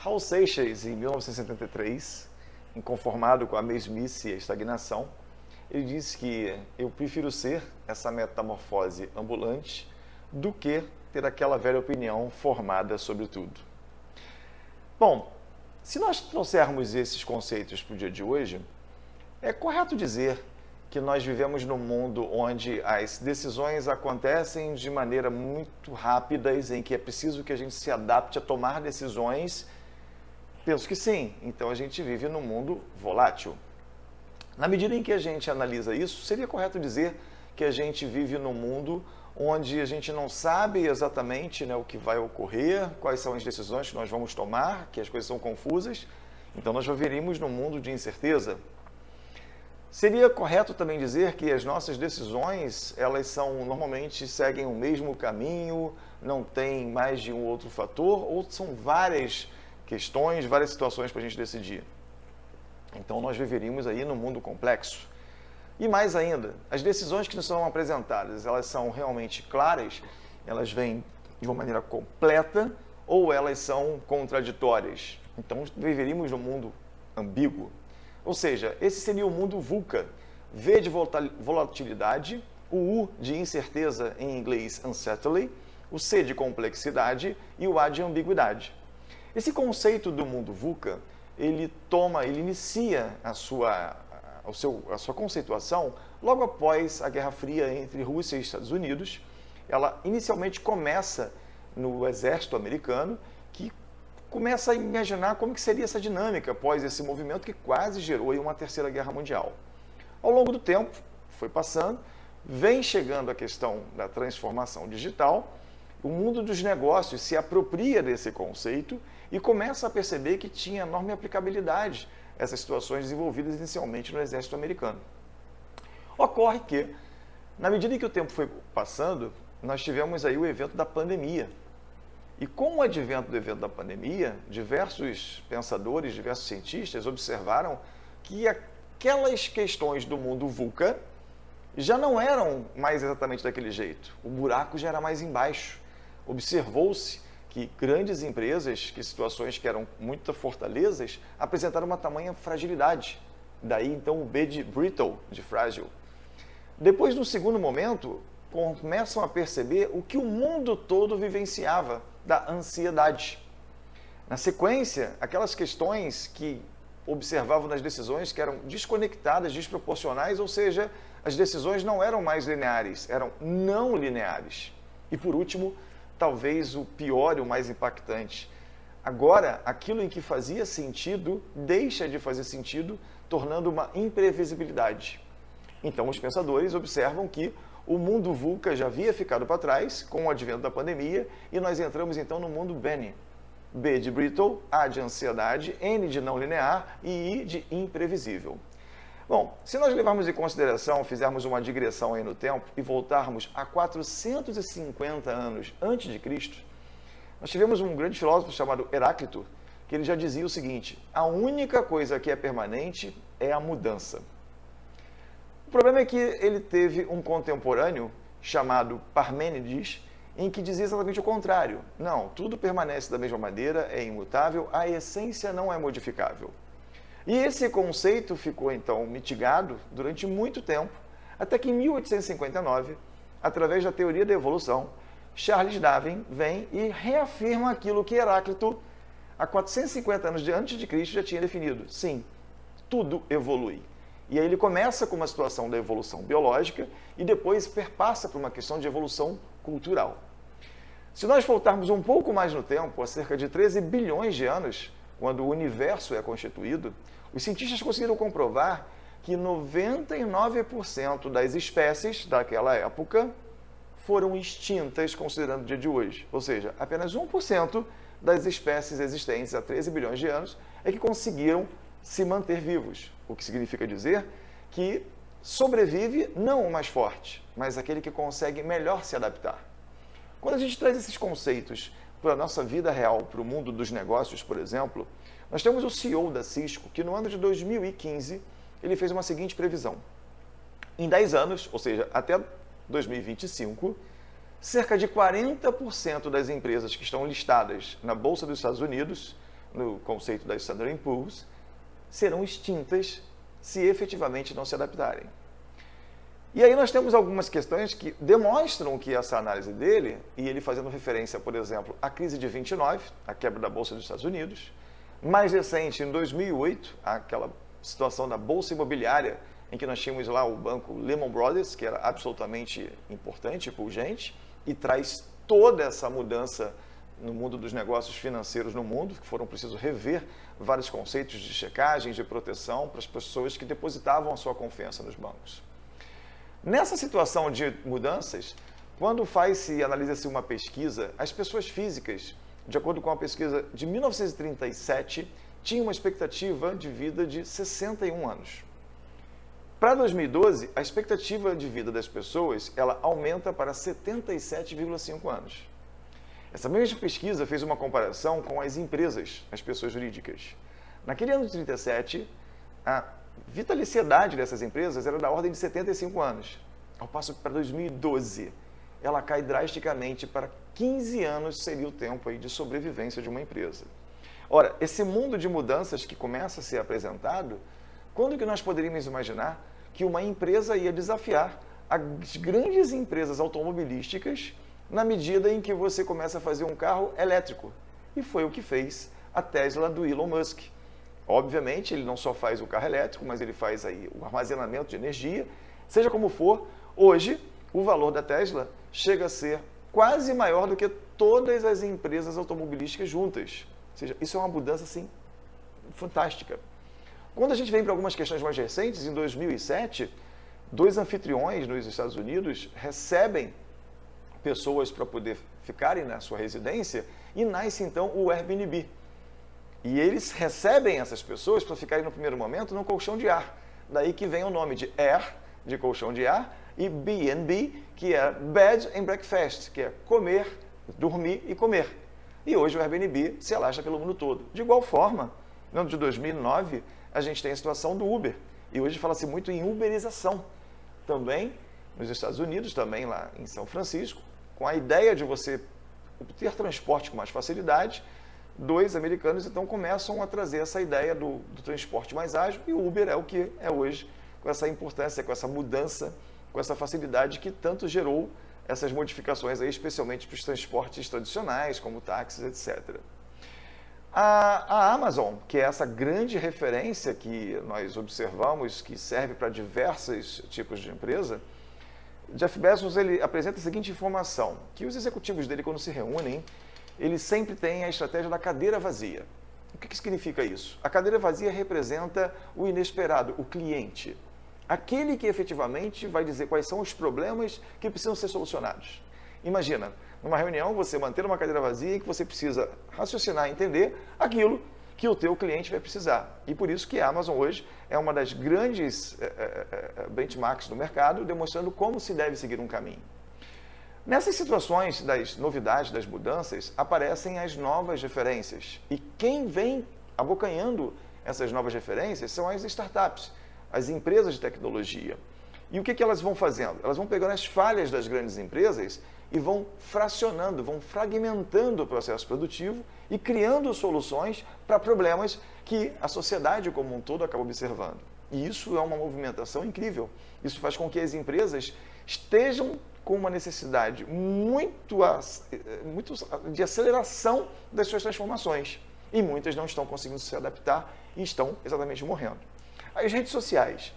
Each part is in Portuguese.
Hal Seixas, em 1973, inconformado com a mesmice e a estagnação, ele disse que eu prefiro ser essa metamorfose ambulante do que ter aquela velha opinião formada sobre tudo. Bom, se nós trouxermos esses conceitos para o dia de hoje, é correto dizer que nós vivemos num mundo onde as decisões acontecem de maneira muito rápidas, em que é preciso que a gente se adapte a tomar decisões? Penso que sim. Então a gente vive num mundo volátil. Na medida em que a gente analisa isso, seria correto dizer que a gente vive num mundo onde a gente não sabe exatamente, o que vai ocorrer, quais são as decisões que nós vamos tomar, que as coisas são confusas. Então nós viveríamos num mundo de incerteza. Seria correto também dizer que as nossas decisões, elas normalmente seguem o mesmo caminho, não tem mais de um outro fator, ou são várias questões, várias situações para a gente decidir. Então nós viveríamos aí num mundo complexo. E mais ainda, as decisões que nos são apresentadas, elas são realmente claras, elas vêm de uma maneira completa, ou elas são contraditórias. Então viveríamos num mundo ambíguo. Ou seja, esse seria o mundo VUCA. V de volatilidade, o U de incerteza, em inglês uncertainty, o C de complexidade e o A de ambiguidade. Esse conceito do mundo VUCA, ele inicia a sua conceituação logo após a Guerra Fria entre Rússia e Estados Unidos. Ela inicialmente começa no exército americano, que começa a imaginar como que seria essa dinâmica após esse movimento que quase gerou aí uma terceira guerra mundial. Ao longo do tempo, foi passando, vem chegando a questão da transformação digital, o mundo dos negócios se apropria desse conceito e começa a perceber que tinha enorme aplicabilidade essas situações desenvolvidas inicialmente no exército americano. Ocorre que, na medida em que o tempo foi passando, nós tivemos aí o evento da pandemia. E com o advento do evento da pandemia, diversos pensadores, diversos cientistas observaram que aquelas questões do mundo VUCA já não eram mais exatamente daquele jeito. O buraco já era mais embaixo. Observou-se que grandes empresas, que situações que eram muitas fortalezas, apresentaram uma tamanha fragilidade. Daí, então, o B de brittle, de frágil. Depois, no segundo momento, começam a perceber o que o mundo todo vivenciava, da ansiedade. Na sequência, aquelas questões que observavam nas decisões que eram desconectadas, desproporcionais, ou seja, as decisões não eram mais lineares, eram não lineares. E por último, talvez o pior e o mais impactante. Agora, aquilo em que fazia sentido, deixa de fazer sentido, tornando uma imprevisibilidade. Então, os pensadores observam que o mundo VUCA já havia ficado para trás com o advento da pandemia e nós entramos então no mundo BENI. B de brittle, A de ansiedade, N de não linear e I de imprevisível. Bom, se nós levarmos em consideração, fizermos uma digressão aí no tempo e voltarmos a 450 anos antes de Cristo, nós tivemos um grande filósofo chamado Heráclito, que ele já dizia o seguinte: a única coisa que é permanente é a mudança. O problema é que ele teve um contemporâneo chamado Parmênides, em que dizia exatamente o contrário. Não, tudo permanece da mesma maneira, é imutável, a essência não é modificável. E esse conceito ficou então mitigado durante muito tempo, até que em 1859, através da teoria da evolução, Charles Darwin vem e reafirma aquilo que Heráclito, há 450 anos antes de Cristo, já tinha definido. Sim, tudo evolui. E aí ele começa com uma situação da evolução biológica e depois perpassa por uma questão de evolução cultural. Se nós voltarmos um pouco mais no tempo, há cerca de 13 bilhões de anos, quando o universo é constituído, os cientistas conseguiram comprovar que 99% das espécies daquela época foram extintas considerando o dia de hoje. Ou seja, apenas 1% das espécies existentes há 13 bilhões de anos é que conseguiram se manter vivos. O que significa dizer que sobrevive não o mais forte, mas aquele que consegue melhor se adaptar. Quando a gente traz esses conceitos para a nossa vida real, para o mundo dos negócios, por exemplo, nós temos o CEO da Cisco, que no ano de 2015, ele fez uma seguinte previsão. Em 10 anos, ou seja, até 2025, cerca de 40% das empresas que estão listadas na Bolsa dos Estados Unidos no conceito da Standard & Poor's, serão extintas se efetivamente não se adaptarem. E aí nós temos algumas questões que demonstram que essa análise dele, e ele fazendo referência, por exemplo, à crise de 29, a quebra da Bolsa dos Estados Unidos, mais recente, em 2008, aquela situação da Bolsa Imobiliária, em que nós tínhamos lá o banco Lehman Brothers, que era absolutamente importante, pungente, e traz toda essa mudança no mundo dos negócios financeiros no mundo, que foram precisos rever vários conceitos de checagem, de proteção para as pessoas que depositavam a sua confiança nos bancos. Nessa situação de mudanças, quando analisa-se uma pesquisa, as pessoas físicas, de acordo com a pesquisa de 1937, tinham uma expectativa de vida de 61 anos. Para 2012, a expectativa de vida das pessoas ela aumenta para 77,5 anos. Essa mesma pesquisa fez uma comparação com as empresas, as pessoas jurídicas. Naquele ano de 37, a vitaliciedade dessas empresas era da ordem de 75 anos. Ao passo que para 2012, ela cai drasticamente para 15 anos seria o tempo aí de sobrevivência de uma empresa. Ora, esse mundo de mudanças que começa a ser apresentado, quando que nós poderíamos imaginar que uma empresa ia desafiar as grandes empresas automobilísticas na medida em que você começa a fazer um carro elétrico? E foi o que fez a Tesla do Elon Musk. Obviamente, ele não só faz o carro elétrico, mas ele faz aí o armazenamento de energia. Seja como for, hoje o valor da Tesla chega a ser quase maior do que todas as empresas automobilísticas juntas. Ou seja, isso é uma mudança assim fantástica. Quando a gente vem para algumas questões mais recentes, em 2007, 2 anfitriões nos Estados Unidos recebem pessoas para poder ficarem na sua residência e nasce então o Airbnb. E eles recebem essas pessoas para ficarem no primeiro momento num colchão de ar. Daí que vem o nome de Air, de colchão de ar, e B&B, que é Bed and Breakfast, que é comer, dormir e comer. E hoje o Airbnb se alastra pelo mundo todo. De igual forma, no ano de 2009, a gente tem a situação do Uber. E hoje fala-se muito em uberização. Também nos Estados Unidos, também lá em São Francisco, com a ideia de você obter transporte com mais facilidade, 2 americanos então começam a trazer essa ideia do transporte mais ágil, e o Uber é o que é hoje, com essa importância, com essa mudança, com essa facilidade que tanto gerou essas modificações, aí, especialmente para os transportes tradicionais, como táxis, etc. A Amazon, que é essa grande referência que nós observamos, que serve para diversos tipos de empresa, Jeff Bezos ele apresenta a seguinte informação, que os executivos dele, quando se reúnem, eles sempre têm a estratégia da cadeira vazia. O que significa isso? A cadeira vazia representa o inesperado, o cliente. Aquele que efetivamente vai dizer quais são os problemas que precisam ser solucionados. Imagina, numa reunião, você manter uma cadeira vazia em que você precisa raciocinar e entender aquilo que o teu cliente vai precisar. E por isso que a Amazon hoje é uma das grandes benchmarks do mercado, demonstrando como se deve seguir um caminho. Nessas situações das novidades, das mudanças, aparecem as novas referências. E quem vem abocanhando essas novas referências são as startups, as empresas de tecnologia. E o que elas vão fazendo? Elas vão pegando as falhas das grandes empresas e vão fracionando, vão fragmentando o processo produtivo e criando soluções para problemas que a sociedade como um todo acaba observando. E isso é uma movimentação incrível. Isso faz com que as empresas estejam com uma necessidade muito de aceleração das suas transformações. E muitas não estão conseguindo se adaptar e estão exatamente morrendo. As redes sociais.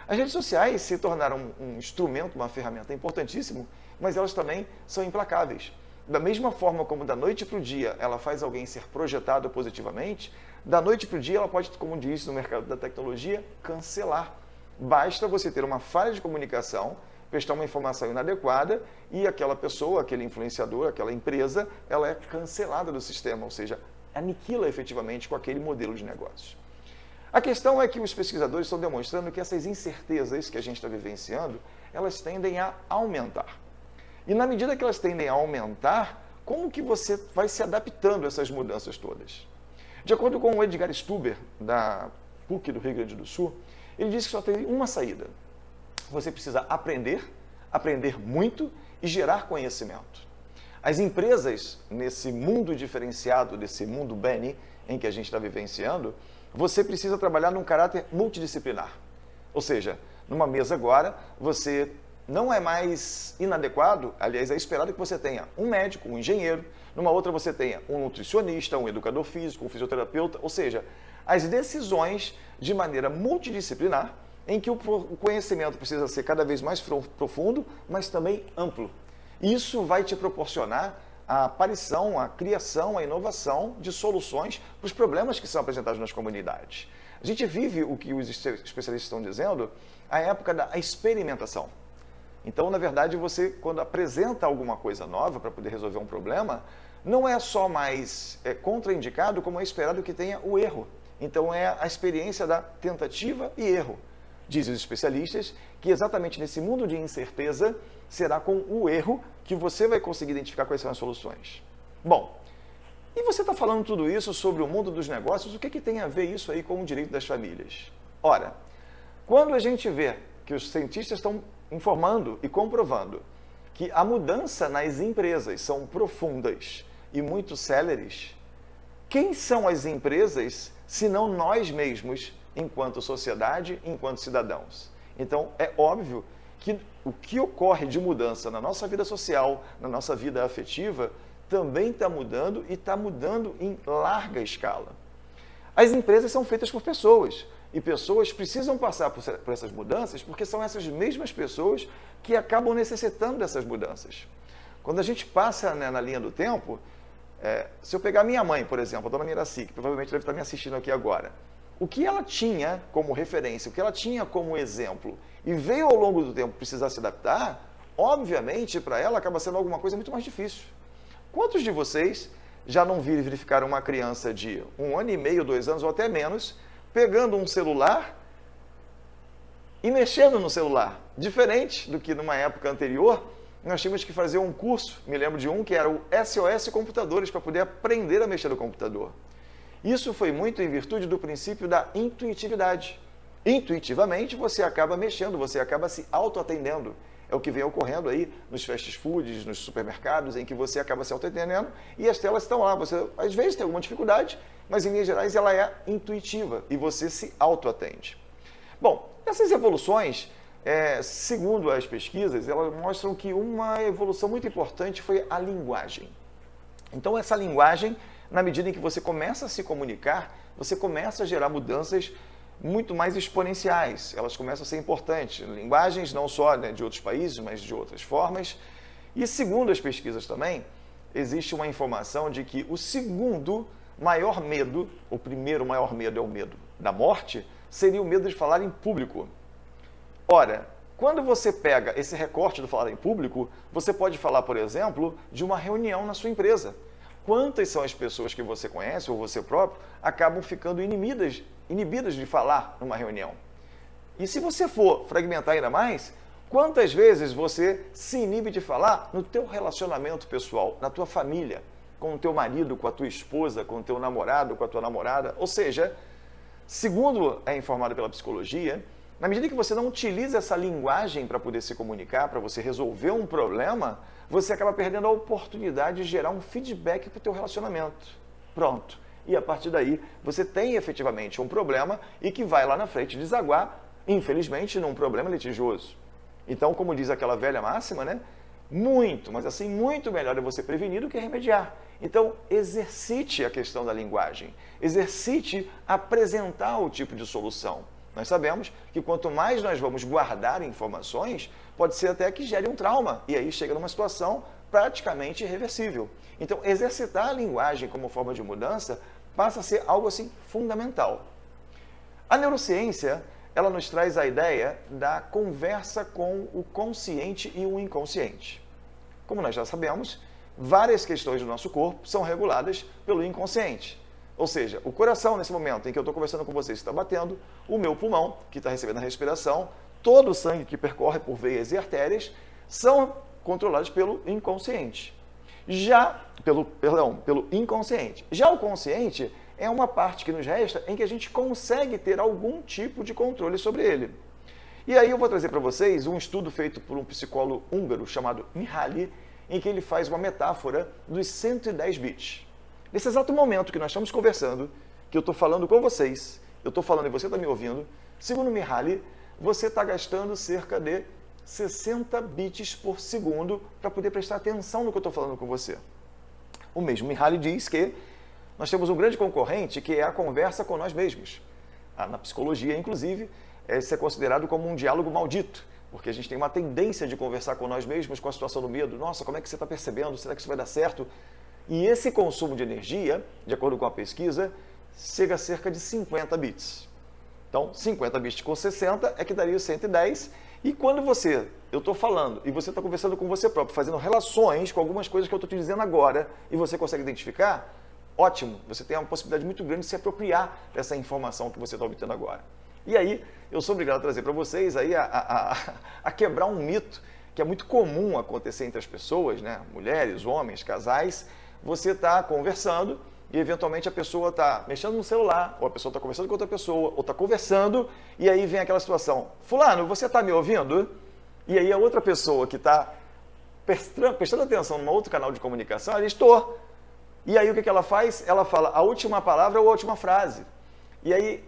As redes sociais se tornaram um instrumento, uma ferramenta importantíssima, mas elas também são implacáveis. Da mesma forma como da noite para o dia ela faz alguém ser projetado positivamente, da noite para o dia ela pode, como diz no mercado da tecnologia, cancelar. Basta você ter uma falha de comunicação, prestar uma informação inadequada e aquela pessoa, aquele influenciador, aquela empresa, ela é cancelada do sistema, ou seja, aniquila efetivamente com aquele modelo de negócios. A questão é que os pesquisadores estão demonstrando que essas incertezas que a gente está vivenciando, elas tendem a aumentar. E na medida que elas tendem a aumentar, como que você vai se adaptando a essas mudanças todas? De acordo com o Edgar Stuber, da PUC do Rio Grande do Sul, ele disse que só tem uma saída. Você precisa aprender muito e gerar conhecimento. As empresas, nesse mundo diferenciado, desse mundo Benny em que a gente está vivenciando, você precisa trabalhar num caráter multidisciplinar. Ou seja, numa mesa agora, você não é mais inadequado, aliás, é esperado que você tenha um médico, um engenheiro, numa outra você tenha um nutricionista, um educador físico, um fisioterapeuta, ou seja, as decisões de maneira multidisciplinar, em que o conhecimento precisa ser cada vez mais profundo, mas também amplo. Isso vai te proporcionar a aparição, a criação, a inovação de soluções para os problemas que são apresentados nas comunidades. A gente vive o que os especialistas estão dizendo, a época da experimentação. Então, na verdade, você, quando apresenta alguma coisa nova para poder resolver um problema, não é só mais contraindicado, como é esperado que tenha o erro. Então, é a experiência da tentativa e erro. Dizem os especialistas que exatamente nesse mundo de incerteza, será com o erro que você vai conseguir identificar quais são as soluções. Bom, e você está falando tudo isso sobre o mundo dos negócios, o que tem a ver isso aí com o direito das famílias? Ora, quando a gente vê que os cientistas estão informando e comprovando que a mudança nas empresas são profundas e muito céleres, quem são as empresas se não nós mesmos, enquanto sociedade, enquanto cidadãos? Então, é óbvio que o que ocorre de mudança na nossa vida social, na nossa vida afetiva, também está mudando e está mudando em larga escala. As empresas são feitas por pessoas e pessoas precisam passar por essas mudanças porque são essas mesmas pessoas que acabam necessitando dessas mudanças. Quando a gente passa, né, na linha do tempo, se eu pegar minha mãe, por exemplo, a dona Miraci, que provavelmente deve estar me assistindo aqui agora, o que ela tinha como referência, o que ela tinha como exemplo e veio ao longo do tempo precisar se adaptar, obviamente para ela acaba sendo alguma coisa muito mais difícil. Quantos de vocês já não verificaram uma criança de 1 ano e meio, 2 anos ou até menos, pegando um celular e mexendo no celular? Diferente do que numa época anterior, nós tínhamos que fazer um curso, me lembro de um que era o SOS Computadores, para poder aprender a mexer no computador. Isso foi muito em virtude do princípio da intuitividade. Intuitivamente você acaba mexendo, você acaba se auto-atendendo. É o que vem ocorrendo aí nos fast foods, nos supermercados, em que você acaba se auto-atendendo e as telas estão lá. Você às vezes tem alguma dificuldade, mas em linhas gerais ela é intuitiva e você se auto-atende. Bom, essas evoluções, segundo as pesquisas, elas mostram que uma evolução muito importante foi a linguagem. Então essa linguagem, na medida em que você começa a se comunicar, você começa a gerar mudanças muito mais exponenciais. Elas começam a ser importantes. Linguagens não só, né, de outros países, mas de outras formas. E segundo as pesquisas também, existe uma informação de que o segundo maior medo, o primeiro maior medo é o medo da morte, seria o medo de falar em público. Ora, quando você pega esse recorte do falar em público, você pode falar, por exemplo, de uma reunião na sua empresa. Quantas são as pessoas que você conhece, ou você próprio, acabam ficando inibidas de falar numa reunião? E se você for fragmentar ainda mais, quantas vezes você se inibe de falar no teu relacionamento pessoal, na tua família, com o teu marido, com a tua esposa, com o teu namorado, com a tua namorada? Ou seja, segundo é informado pela psicologia, na medida que você não utiliza essa linguagem para poder se comunicar, para você resolver um problema, você acaba perdendo a oportunidade de gerar um feedback para o teu relacionamento. Pronto. E a partir daí, você tem efetivamente um problema e que vai lá na frente desaguar, infelizmente, num problema litigioso. Então, como diz aquela velha máxima, né? Muito, mas assim, muito melhor é você prevenir do que remediar. Então, exercite a questão da linguagem. Exercite apresentar o tipo de solução. Nós sabemos que quanto mais nós vamos guardar informações, pode ser até que gere um trauma. E aí chega numa situação praticamente irreversível. Então, exercitar a linguagem como forma de mudança passa a ser algo assim fundamental. A neurociência, ela nos traz a ideia da conversa com o consciente e o inconsciente. Como nós já sabemos, várias questões do nosso corpo são reguladas pelo inconsciente. Ou seja, o coração, nesse momento em que eu estou conversando com vocês, está batendo, o meu pulmão, que está recebendo a respiração, todo o sangue que percorre por veias e artérias, são controlados pelo inconsciente. Pelo inconsciente. Já o consciente é uma parte que nos resta em que a gente consegue ter algum tipo de controle sobre ele. E aí eu vou trazer para vocês um estudo feito por um psicólogo húngaro chamado Mihaly, em que ele faz uma metáfora dos 110 bits. Nesse exato momento que nós estamos conversando, que eu estou falando com vocês, eu estou falando e você está me ouvindo, segundo Mihaly, você está gastando cerca de 60 bits por segundo para poder prestar atenção no que eu estou falando com você. O mesmo Mihaly diz que nós temos um grande concorrente que é a conversa com nós mesmos. Na psicologia, inclusive, isso é considerado como um diálogo maldito, porque a gente tem uma tendência de conversar com nós mesmos com a situação do medo. Nossa, como é que você está percebendo? Será que isso vai dar certo? E esse consumo de energia, de acordo com a pesquisa, chega a cerca de 50 bits. Então, 50 bits com 60 é que daria os 110. E quando eu estou falando e você está conversando com você próprio, fazendo relações com algumas coisas que eu estou te dizendo agora, e você consegue identificar, ótimo, você tem uma possibilidade muito grande de se apropriar dessa informação que você está obtendo agora. E aí, eu sou obrigado a trazer para vocês aí a quebrar um mito que é muito comum acontecer entre as pessoas, né? Mulheres, homens, casais. Você está conversando e eventualmente a pessoa está mexendo no celular, ou a pessoa está conversando com outra pessoa, ou está conversando, e aí vem aquela situação: fulano, você está me ouvindo? E aí a outra pessoa que está prestando atenção num outro canal de comunicação, ela estou. E aí o que ela faz? Ela fala a última palavra ou a última frase. E aí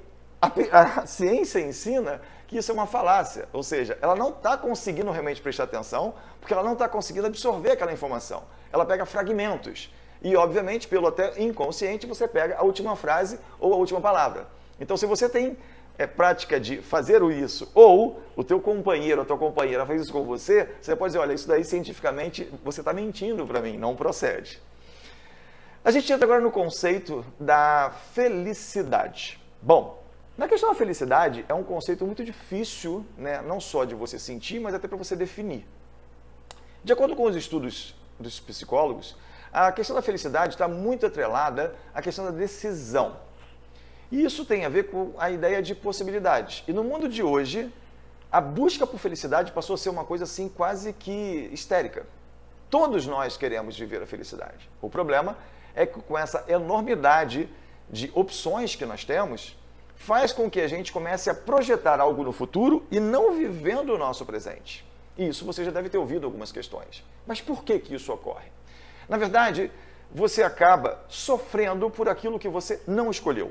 a ciência ensina que isso é uma falácia, ou seja, ela não está conseguindo realmente prestar atenção, porque ela não está conseguindo absorver aquela informação. Ela pega fragmentos. E, obviamente, pelo até inconsciente, você pega a última frase ou a última palavra. Então, se você tem prática de fazer isso, ou o teu companheiro, a tua companheira faz isso com você, você pode dizer: olha, isso daí cientificamente você está mentindo para mim, não procede. A gente entra agora no conceito da felicidade. Bom, na questão da felicidade, é um conceito muito difícil, né, não só de você sentir, mas até para você definir. De acordo com os estudos dos psicólogos, a questão da felicidade está muito atrelada à questão da decisão. E isso tem a ver com a ideia de possibilidades. E no mundo de hoje, a busca por felicidade passou a ser uma coisa assim quase que histérica. Todos nós queremos viver a felicidade. O problema é que com essa enormidade de opções que nós temos, faz com que a gente comece a projetar algo no futuro e não vivendo o nosso presente. E isso você já deve ter ouvido algumas questões. Mas por que isso ocorre? Na verdade, você acaba sofrendo por aquilo que você não escolheu.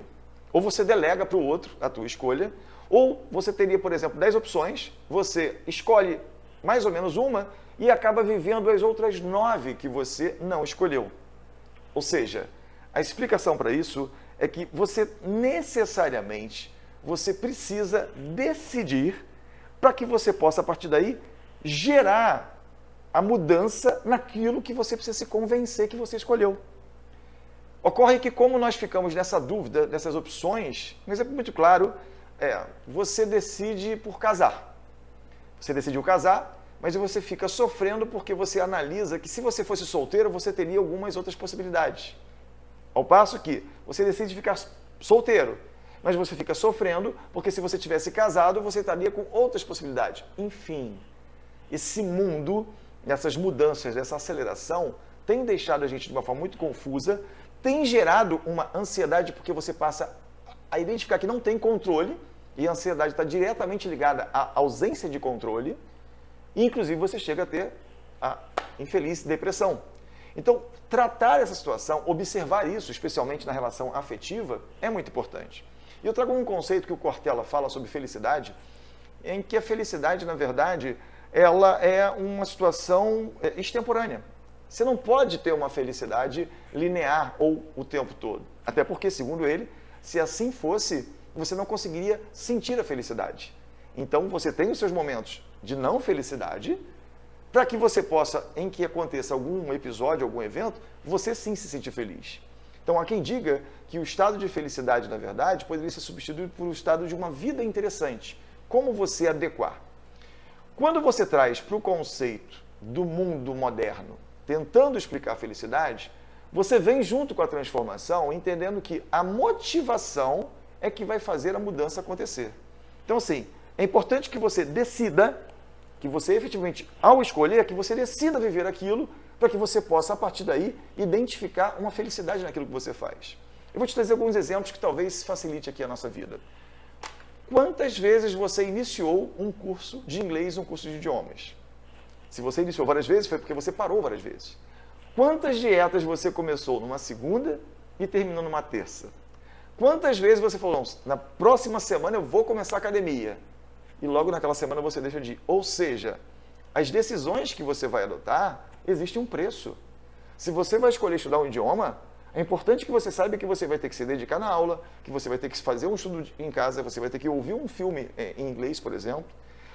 Ou você delega para o outro a tua escolha, ou você teria, por exemplo, 10 opções, você escolhe mais ou menos uma e acaba vivendo as outras 9 que você não escolheu. Ou seja, a explicação para isso é que você necessariamente precisa decidir para que você possa, a partir daí, gerar a mudança naquilo que você precisa se convencer que você escolheu. Ocorre que, como nós ficamos nessa dúvida, nessas opções, um exemplo muito claro você decide por casar. Você decidiu casar, mas você fica sofrendo porque você analisa que, se você fosse solteiro, você teria algumas outras possibilidades. Ao passo que você decide ficar solteiro, mas você fica sofrendo porque, se você tivesse casado, você estaria com outras possibilidades. Enfim, esse mundo, essas mudanças, essa aceleração, tem deixado a gente de uma forma muito confusa, tem gerado uma ansiedade porque você passa a identificar que não tem controle, e a ansiedade está diretamente ligada à ausência de controle, e inclusive você chega a ter a infeliz depressão. Então, tratar essa situação, observar isso, especialmente na relação afetiva, é muito importante. E eu trago um conceito que o Cortella fala sobre felicidade, em que a felicidade, na verdade, ela é uma situação extemporânea. Você não pode ter uma felicidade linear ou o tempo todo. Até porque, segundo ele, se assim fosse, você não conseguiria sentir a felicidade. Então, você tem os seus momentos de não felicidade, para que você possa, em que aconteça algum episódio, algum evento, você sim se sentir feliz. Então, há quem diga que o estado de felicidade, na verdade, poderia ser substituído por um estado de uma vida interessante. Como você adequar? Quando você traz para o conceito do mundo moderno, tentando explicar a felicidade, você vem junto com a transformação, entendendo que a motivação é que vai fazer a mudança acontecer. Então, assim, é importante que você decida, que você efetivamente, ao escolher, que você decida viver aquilo, para que você possa, a partir daí, identificar uma felicidade naquilo que você faz. Eu vou te trazer alguns exemplos que talvez facilite aqui a nossa vida. Quantas vezes você iniciou um curso de inglês, um curso de idiomas? Se você iniciou várias vezes, foi porque você parou várias vezes. Quantas dietas você começou numa segunda e terminou numa terça? Quantas vezes você falou, na próxima semana eu vou começar a academia, e logo naquela semana você deixa de ir? Ou seja, as decisões que você vai adotar, existe um preço. Se você vai escolher estudar um idioma, é importante que você saiba que você vai ter que se dedicar na aula, que você vai ter que fazer um estudo em casa, você vai ter que ouvir um filme em inglês, por exemplo.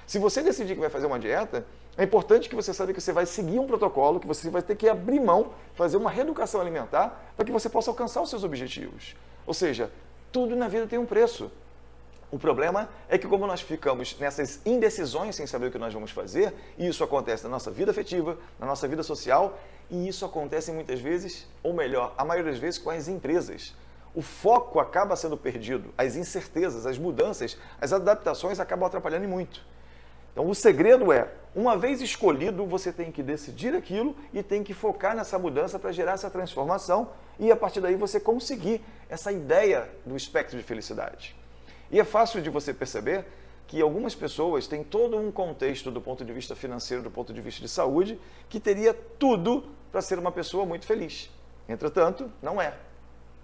Se você decidir que vai fazer uma dieta, é importante que você saiba que você vai seguir um protocolo, que você vai ter que abrir mão, fazer uma reeducação alimentar para que você possa alcançar os seus objetivos. Ou seja, tudo na vida tem um preço. O problema é que como nós ficamos nessas indecisões sem saber o que nós vamos fazer, e isso acontece na nossa vida afetiva, na nossa vida social, e isso acontece muitas vezes, ou melhor, a maioria das vezes com as empresas. O foco acaba sendo perdido, as incertezas, as mudanças, as adaptações acabam atrapalhando muito. Então o segredo é, uma vez escolhido, você tem que decidir aquilo e tem que focar nessa mudança para gerar essa transformação e a partir daí você conseguir essa ideia do espectro de felicidade. E é fácil de você perceber que algumas pessoas têm todo um contexto do ponto de vista financeiro, do ponto de vista de saúde, que teria tudo para ser uma pessoa muito feliz. Entretanto, não é.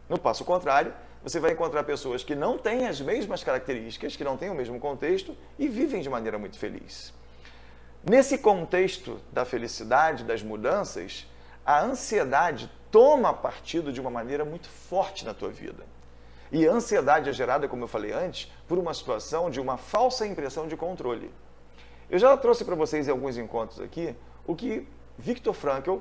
No passo contrário, você vai encontrar pessoas que não têm as mesmas características, que não têm o mesmo contexto e vivem de maneira muito feliz. Nesse contexto da felicidade, das mudanças, a ansiedade toma partido de uma maneira muito forte na tua vida. E a ansiedade é gerada, como eu falei antes, por uma situação de uma falsa impressão de controle. Eu já trouxe para vocês em alguns encontros aqui o que Viktor Frankl,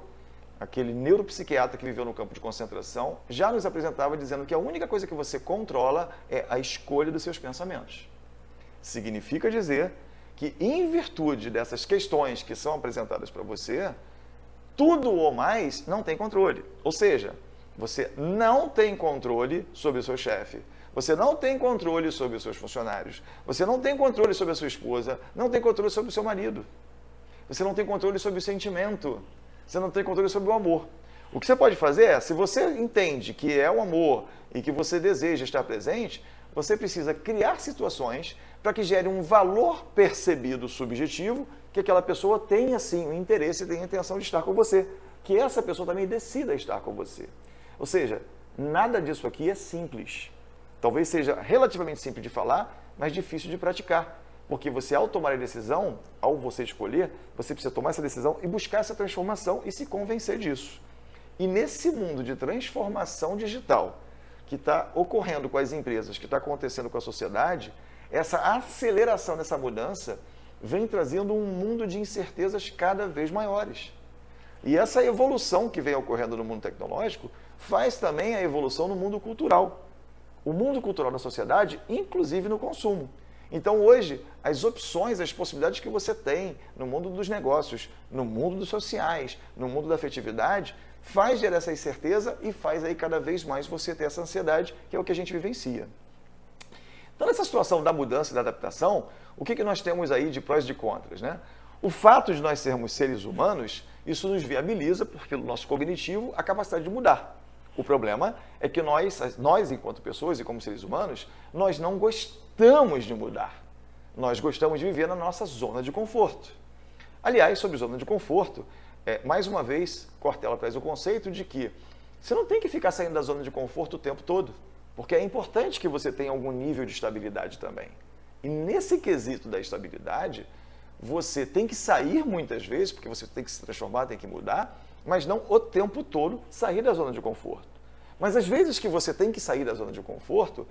aquele neuropsiquiatra que viveu no campo de concentração, já nos apresentava dizendo que a única coisa que você controla é a escolha dos seus pensamentos. Significa dizer que, em virtude dessas questões que são apresentadas para você, tudo ou mais não tem controle. Ou seja, você não tem controle sobre o seu chefe, você não tem controle sobre os seus funcionários, você não tem controle sobre a sua esposa, não tem controle sobre o seu marido, você não tem controle sobre o sentimento, você não tem controle sobre o amor. O que você pode fazer é, se você entende que é o amor e que você deseja estar presente, você precisa criar situações para que gere um valor percebido subjetivo, que aquela pessoa tenha sim o interesse e tenha a intenção de estar com você, que essa pessoa também decida estar com você. Ou seja, nada disso aqui é simples. Talvez seja relativamente simples de falar, mas difícil de praticar. Porque você, ao tomar a decisão, ao você escolher, você precisa tomar essa decisão e buscar essa transformação e se convencer disso. E nesse mundo de transformação digital que está ocorrendo com as empresas, que está acontecendo com a sociedade, essa aceleração dessa mudança vem trazendo um mundo de incertezas cada vez maiores. E essa evolução que vem ocorrendo no mundo tecnológico faz também a evolução no mundo cultural. O mundo cultural da sociedade, inclusive no consumo. Então hoje, as opções, as possibilidades que você tem no mundo dos negócios, no mundo dos sociais, no mundo da afetividade, faz gerar essa incerteza e faz aí cada vez mais você ter essa ansiedade, que é o que a gente vivencia. Então nessa situação da mudança e da adaptação, o que nós temos aí de prós e de contras, né? O fato de nós sermos seres humanos, isso nos viabiliza, pelo nosso cognitivo, a capacidade de mudar. O problema é que nós, enquanto pessoas e como seres humanos, nós não gostamos de mudar. Nós gostamos de viver na nossa zona de conforto. Aliás, sobre zona de conforto, mais uma vez, Cortella traz o conceito de que você não tem que ficar saindo da zona de conforto o tempo todo, porque é importante que você tenha algum nível de estabilidade também. E nesse quesito da estabilidade, você tem que sair muitas vezes, porque você tem que se transformar, tem que mudar, mas não o tempo todo sair da zona de conforto. Mas às vezes que você tem que sair da zona de conforto,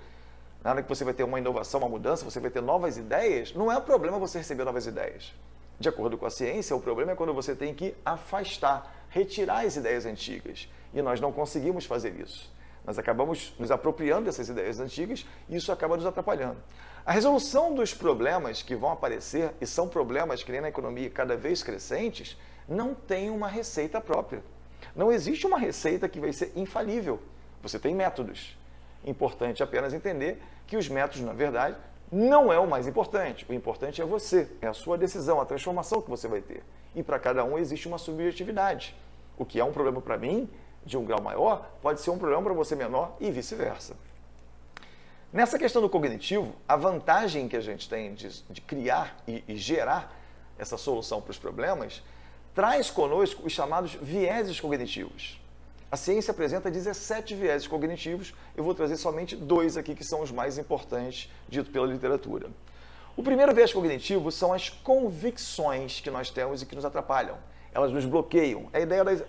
na hora que você vai ter uma inovação, uma mudança, você vai ter novas ideias, não é um problema você receber novas ideias. De acordo com a ciência, o problema é quando você tem que afastar, retirar as ideias antigas. E nós não conseguimos fazer isso. Nós acabamos nos apropriando dessas ideias antigas e isso acaba nos atrapalhando. A resolução dos problemas que vão aparecer, e são problemas que nem na economia cada vez crescentes, não tem uma receita própria. Não existe uma receita que vai ser infalível. Você tem métodos. Importante apenas entender que os métodos, na verdade, não é o mais importante. O importante é você, é a sua decisão, a transformação que você vai ter. E para cada um existe uma subjetividade. O que é um problema para mim, de um grau maior, pode ser um problema para você menor e vice-versa. Nessa questão do cognitivo, a vantagem que a gente tem de criar e gerar essa solução para os problemas traz conosco os chamados vieses cognitivos. A ciência apresenta 17 vieses cognitivos, eu vou trazer somente 2 aqui que são os mais importantes, dito pela literatura. O primeiro viés cognitivo são as convicções que nós temos e que nos atrapalham. Elas nos bloqueiam. É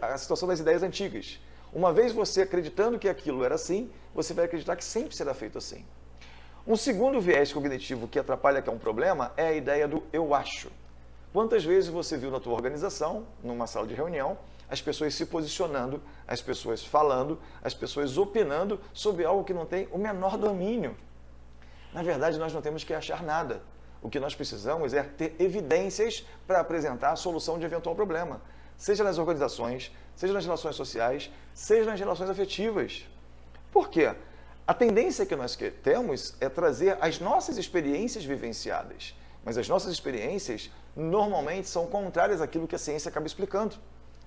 a situação das ideias antigas. Uma vez você acreditando que aquilo era assim, você vai acreditar que sempre será feito assim. Um segundo viés cognitivo que atrapalha, que é um problema, é a ideia do eu acho. Quantas vezes você viu na tua organização, numa sala de reunião, as pessoas se posicionando, as pessoas falando, as pessoas opinando sobre algo que não tem o menor domínio? Na verdade, nós não temos que achar nada. O que nós precisamos é ter evidências para apresentar a solução de eventual problema, seja nas organizações, seja nas relações sociais, seja nas relações afetivas. Por quê? A tendência que nós temos é trazer as nossas experiências vivenciadas, mas as nossas experiências normalmente são contrárias àquilo que a ciência acaba explicando.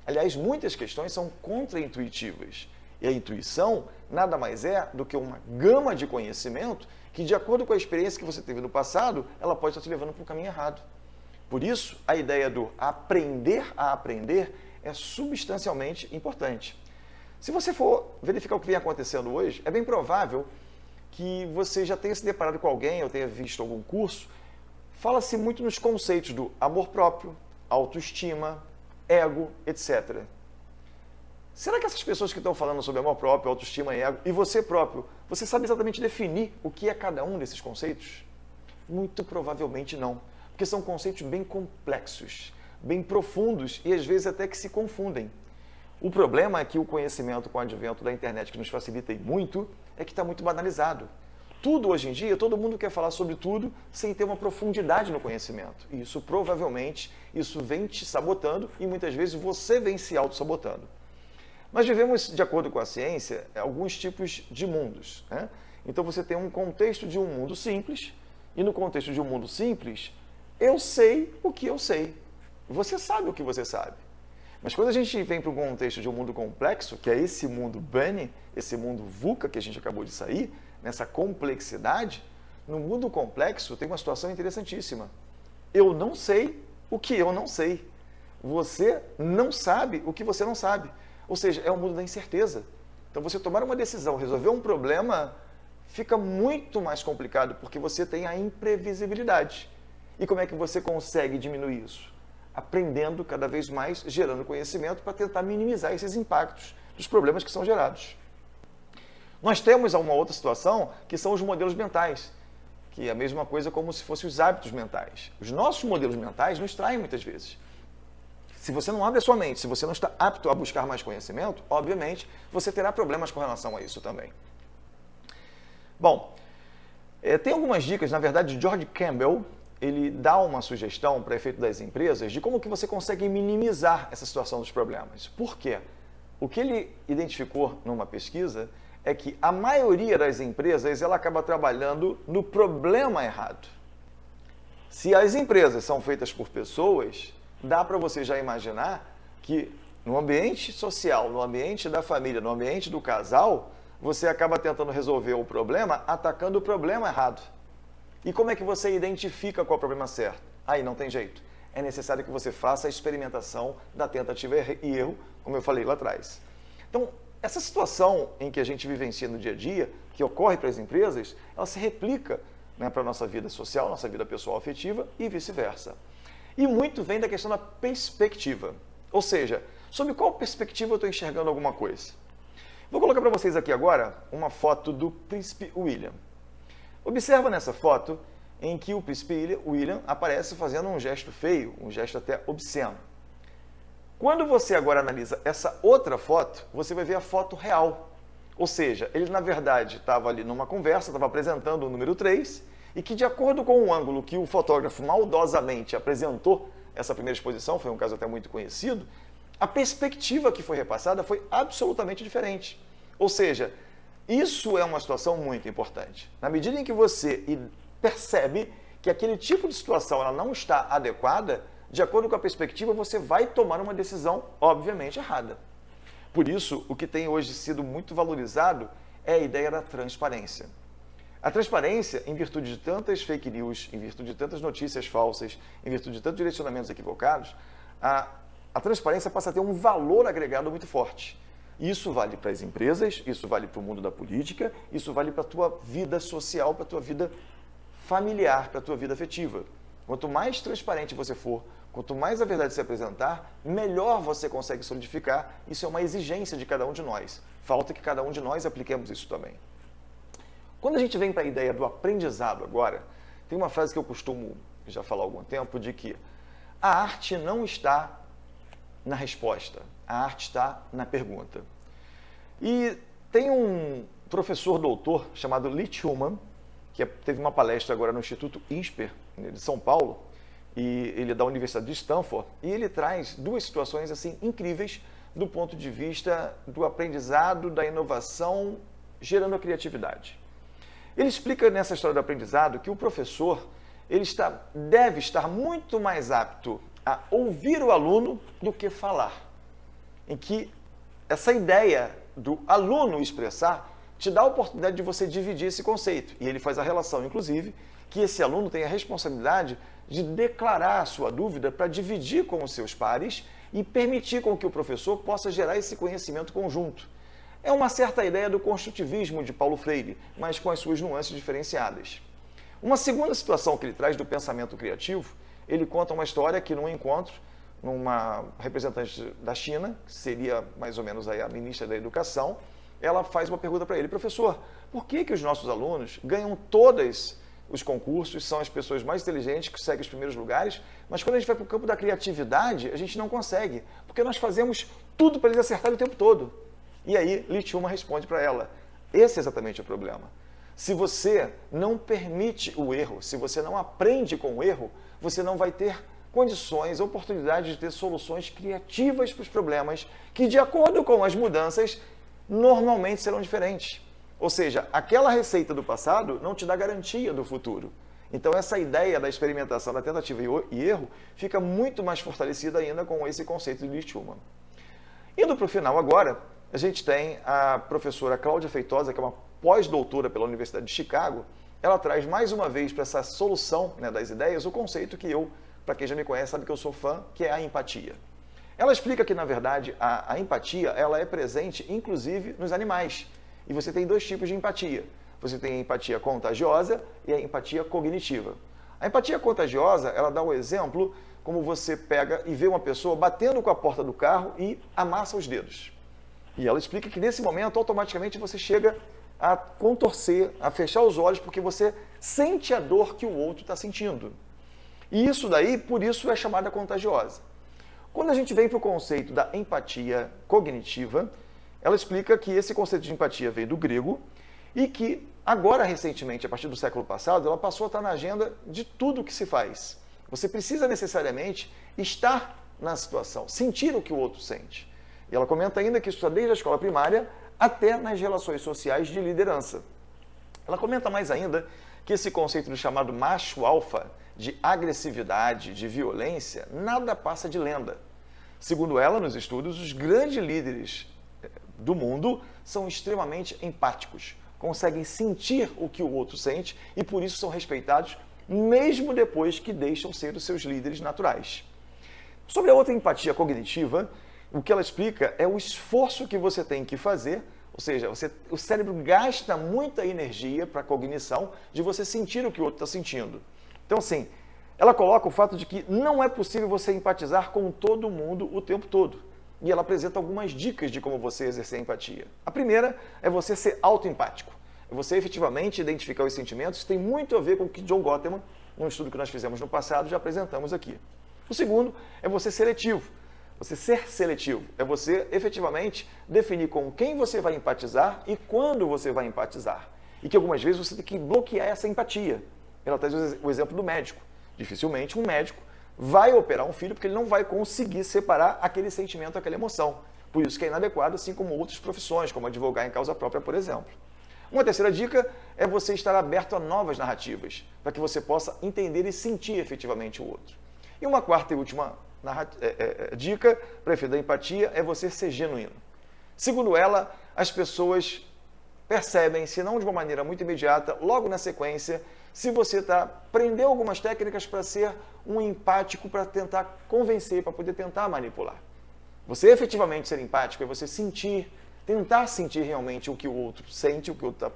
Aliás, muitas questões são contraintuitivas. E a intuição nada mais é do que uma gama de conhecimento que, de acordo com a experiência que você teve no passado, ela pode estar te levando para o caminho errado. Por isso, a ideia do aprender a aprender é substancialmente importante. Se você for verificar o que vem acontecendo hoje, é bem provável que você já tenha se deparado com alguém ou tenha visto algum curso. Fala-se muito nos conceitos do amor próprio, autoestima, ego, etc. Será que essas pessoas que estão falando sobre amor próprio, autoestima e ego, e você próprio, você sabe exatamente definir o que é cada um desses conceitos? Muito provavelmente não, porque são conceitos bem complexos, bem profundos e às vezes até que se confundem. O problema é que o conhecimento com o advento da internet, que nos facilita muito, é que está muito banalizado. Tudo hoje em dia, todo mundo quer falar sobre tudo sem ter uma profundidade no conhecimento. E isso provavelmente, isso vem te sabotando e muitas vezes você vem se auto-sabotando. Nós vivemos, de acordo com a ciência, alguns tipos de mundos, né? Então você tem um contexto de um mundo simples, e no contexto de um mundo simples, eu sei o que eu sei. Você sabe o que você sabe. Mas quando a gente vem para um contexto de um mundo complexo, que é esse mundo Bunny, esse mundo VUCA que a gente acabou de sair, nessa complexidade, no mundo complexo tem uma situação interessantíssima. Eu não sei o que eu não sei. Você não sabe o que você não sabe. Ou seja, é o mundo da incerteza. Então você tomar uma decisão, resolver um problema, fica muito mais complicado porque você tem a imprevisibilidade. E como é que você consegue diminuir isso? Aprendendo cada vez mais, gerando conhecimento para tentar minimizar esses impactos dos problemas que são gerados. Nós temos uma outra situação que são os modelos mentais, que é a mesma coisa como se fossem os hábitos mentais. Os nossos modelos mentais nos traem muitas vezes. Se você não abre a sua mente, se você não está apto a buscar mais conhecimento, obviamente você terá problemas com relação a isso também. Bom, tem algumas dicas, na verdade, George Campbell, ele dá uma sugestão para efeito das empresas de como que você consegue minimizar essa situação dos problemas. Por quê? O que ele identificou numa pesquisa é que a maioria das empresas ela acaba trabalhando no problema errado. Se as empresas são feitas por pessoas, dá para você já imaginar que no ambiente social, no ambiente da família, no ambiente do casal, você acaba tentando resolver o problema atacando o problema errado. E como é que você identifica qual é o problema certo? Aí não tem jeito. É necessário que você faça a experimentação da tentativa e erro, como eu falei lá atrás. Então, essa situação em que a gente vivencia no dia a dia, que ocorre para as empresas, ela se replica, né, para a nossa vida social, nossa vida pessoal afetiva e vice-versa. E muito vem da questão da perspectiva. Ou seja, sob qual perspectiva eu estou enxergando alguma coisa? Vou colocar para vocês aqui agora uma foto do Príncipe William. Observa nessa foto em que o Príncipe William aparece fazendo um gesto feio, um gesto até obsceno. Quando você agora analisa essa outra foto, você vai ver a foto real. Ou seja, ele na verdade estava ali numa conversa, estava apresentando o número 3, e que de acordo com o ângulo que o fotógrafo maldosamente apresentou essa primeira exposição, foi um caso até muito conhecido, a perspectiva que foi repassada foi absolutamente diferente. Ou seja, isso é uma situação muito importante. Na medida em que você percebe que aquele tipo de situação ela não está adequada, de acordo com a perspectiva, você vai tomar uma decisão, obviamente, errada. Por isso, o que tem hoje sido muito valorizado é a ideia da transparência. A transparência, em virtude de tantas fake news, em virtude de tantas notícias falsas, em virtude de tantos direcionamentos equivocados, a transparência passa a ter um valor agregado muito forte. Isso vale para as empresas, isso vale para o mundo da política, isso vale para a tua vida social, para a tua vida familiar, para a tua vida afetiva. Quanto mais transparente você for, quanto mais a verdade se apresentar, melhor você consegue solidificar. Isso é uma exigência de cada um de nós. Falta que cada um de nós apliquemos isso também. Quando a gente vem para a ideia do aprendizado agora, tem uma frase que eu costumo já falar há algum tempo, de que a arte não está na resposta, a arte está na pergunta. E tem um professor doutor chamado Lee Schumann, que teve uma palestra agora no Instituto INSPER, de São Paulo, e ele é da Universidade de Stanford, e ele traz duas situações assim incríveis do ponto de vista do aprendizado, da inovação, gerando a criatividade. Ele explica nessa história do aprendizado que o professor deve estar muito mais apto a ouvir o aluno do que falar. Em que essa ideia do aluno expressar te dá a oportunidade de você dividir esse conceito. E ele faz a relação, inclusive, que esse aluno tem a responsabilidade de declarar a sua dúvida para dividir com os seus pares e permitir com que o professor possa gerar esse conhecimento conjunto. É uma certa ideia do construtivismo de Paulo Freire, mas com as suas nuances diferenciadas. Uma segunda situação que ele traz do pensamento criativo, ele conta uma história que num encontro, numa representante da China, que seria mais ou menos aí a ministra da Educação, ela faz uma pergunta para ele: professor, por que os nossos alunos ganham todos os concursos, são as pessoas mais inteligentes que seguem os primeiros lugares, mas quando a gente vai para o campo da criatividade, a gente não consegue, porque nós fazemos tudo para eles acertarem o tempo todo. E aí, Lee Schumann responde para ela: esse é exatamente o problema. Se você não permite o erro, se você não aprende com o erro, você não vai ter condições, oportunidades de ter soluções criativas para os problemas que, de acordo com as mudanças, normalmente serão diferentes. Ou seja, aquela receita do passado não te dá garantia do futuro. Então, essa ideia da experimentação, da tentativa e erro, fica muito mais fortalecida ainda com esse conceito de Lee Schumann. Indo para o final agora, a gente tem a professora Cláudia Feitosa, que é uma pós-doutora pela Universidade de Chicago. Ela traz mais uma vez para essa solução, né, das ideias o conceito que eu, para quem já me conhece, sabe que eu sou fã, que é a empatia. Ela explica que, na verdade, a empatia ela é presente, inclusive, nos animais. E você tem dois tipos de empatia. Você tem a empatia contagiosa e a empatia cognitiva. A empatia contagiosa, ela dá o exemplo como você pega e vê uma pessoa batendo com a porta do carro e amassa os dedos. E ela explica que, nesse momento, automaticamente você chega a contorcer, a fechar os olhos, porque você sente a dor que o outro está sentindo. E isso daí, por isso, é chamada contagiosa. Quando a gente vem para o conceito da empatia cognitiva, ela explica que esse conceito de empatia veio do grego e que agora, recentemente, a partir do século passado, ela passou a estar na agenda de tudo o que se faz. Você precisa necessariamente estar na situação, sentir o que o outro sente. E ela comenta ainda que isso está desde a escola primária até nas relações sociais de liderança. Ela comenta mais ainda que esse conceito do chamado macho alfa, de agressividade, de violência, nada passa de lenda. Segundo ela, nos estudos, os grandes líderes do mundo são extremamente empáticos, conseguem sentir o que o outro sente e por isso são respeitados mesmo depois que deixam ser os seus líderes naturais. Sobre a outra empatia cognitiva, o que ela explica é o esforço que você tem que fazer, ou seja, o cérebro gasta muita energia para a cognição de você sentir o que o outro está sentindo. Então, assim, ela coloca o fato de que não é possível você empatizar com todo mundo o tempo todo. E ela apresenta algumas dicas de como você exercer a empatia. A primeira é você ser autoempático. É você efetivamente identificar os sentimentos. Tem muito a ver com o que John Gottman, num estudo que nós fizemos no passado, já apresentamos aqui. O segundo é você seletivo. Você ser seletivo é você efetivamente definir com quem você vai empatizar e quando você vai empatizar. E que algumas vezes você tem que bloquear essa empatia. Ela traz o exemplo do médico. Dificilmente um médico vai operar um filho porque ele não vai conseguir separar aquele sentimento, aquela emoção. Por isso que é inadequado, assim como outras profissões, como advogar em causa própria, por exemplo. Uma terceira dica é você estar aberto a novas narrativas, para que você possa entender e sentir efetivamente o outro. E uma quarta e última dica para efeito da empatia é você ser genuíno. Segundo ela, as pessoas percebem, se não de uma maneira muito imediata, logo na sequência, se você aprendeu algumas técnicas para ser um empático, para tentar convencer, para poder tentar manipular. Você efetivamente ser empático é você tentar sentir realmente o que o outro sente, o que o outro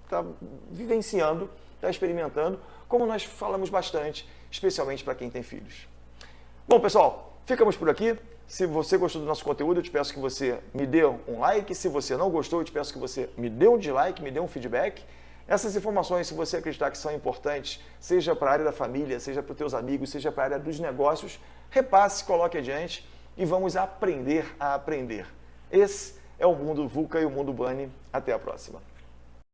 está vivenciando, está experimentando, como nós falamos bastante, especialmente para quem tem filhos. Bom, pessoal, ficamos por aqui. Se você gostou do nosso conteúdo, eu te peço que você me dê um like. Se você não gostou, eu te peço que você me dê um dislike, me dê um feedback. Essas informações, se você acreditar que são importantes, seja para a área da família, seja para os teus amigos, seja para a área dos negócios, repasse, coloque adiante e vamos aprender a aprender. Esse é o Mundo VUCA e o Mundo Bunny. Até a próxima.